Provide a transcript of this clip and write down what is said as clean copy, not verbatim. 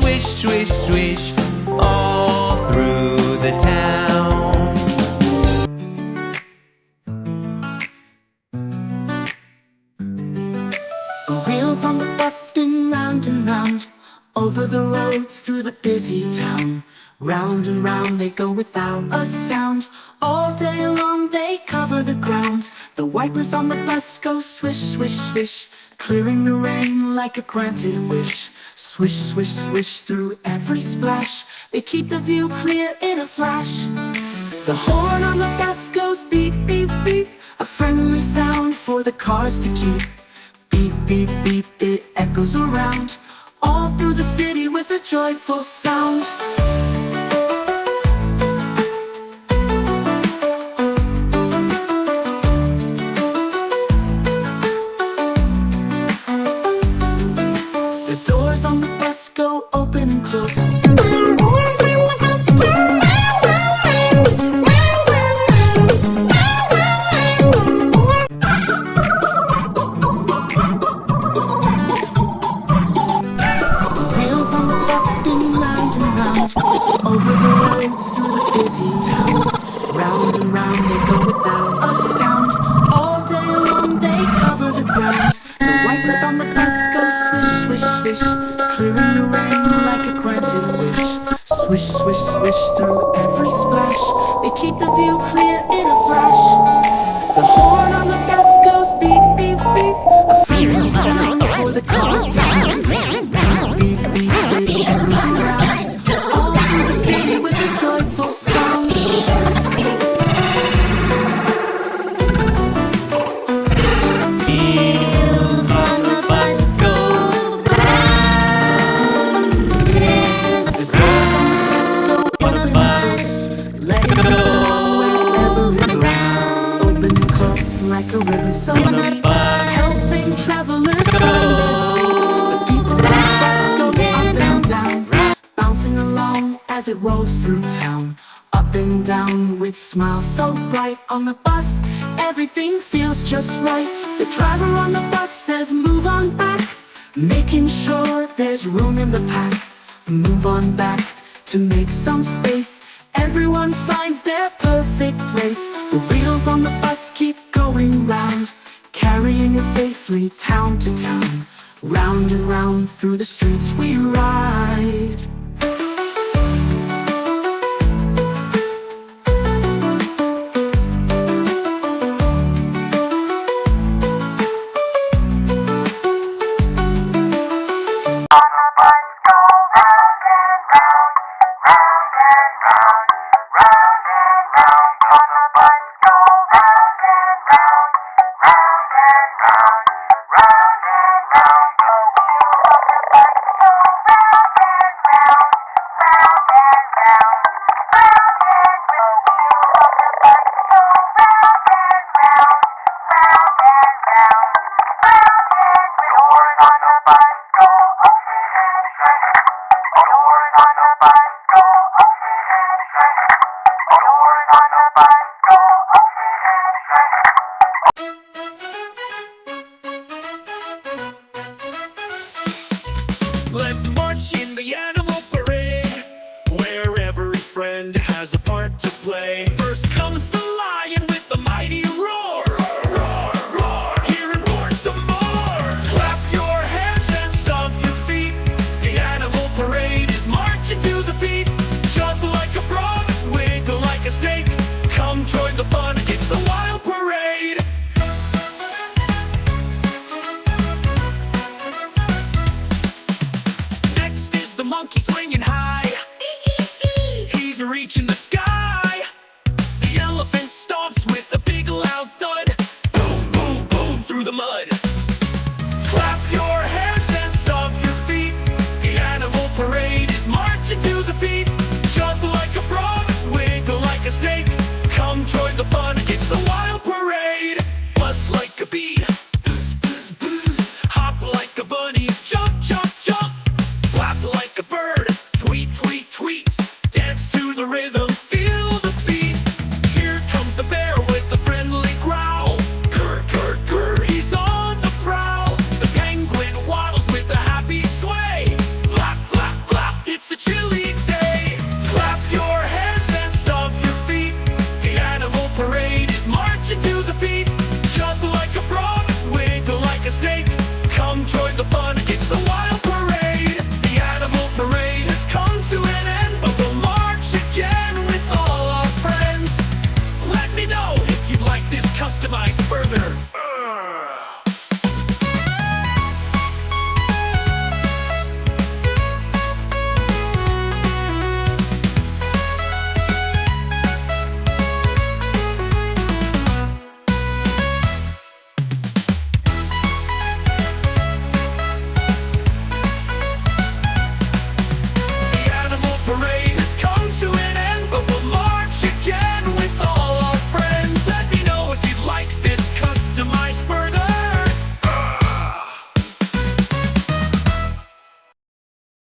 swish, swish, swish, all through the town. Wheels on the bus spin round and round, over the roads through the busy town. Round and round they go without a sound. All day long they cover the ground. The wipers on the bus go swish, swish, swish, clearing the rain like a granted wish. Swish, swish, swish through every splash. They keep the view clear in a flash. The horn on the bus goes beep, beep, beep, a friendly sound for the cars to keep. Beep, beep, beep, it echoes around, all through the city with a joyful sound. The doors on the bus go open and close. Over the roads through the busy town. Round and round they go without a sound. All day long they cover the ground. The wipers on the bus go swish, swish, swish, clearing the rain like a granted wish. Swish, swish, swish through every splash. They keep the view clear in a flash. The horn on the bus goes beep, beep, beep, a friendly sound for the cars to keep. Beep, beep, beep, echoes around, with a joyful sound. Wheels on the bus go round. The doors on the bus go on the bus. Let it go wherever it goes. Open and close like a ribbon so neat, helping travelers find their seat. The people on the bus go up and down, bouncing along as it rolls through town. Up and down with smiles so bright. On the bus, everything feels just right. The driver on the bus says move on back, making sure there's room in the pack. Move on back to make some space. Everyone finds their perfect place. The wheels on the bus keep going round, carrying us safely town to town. Round and round through the streets we ride.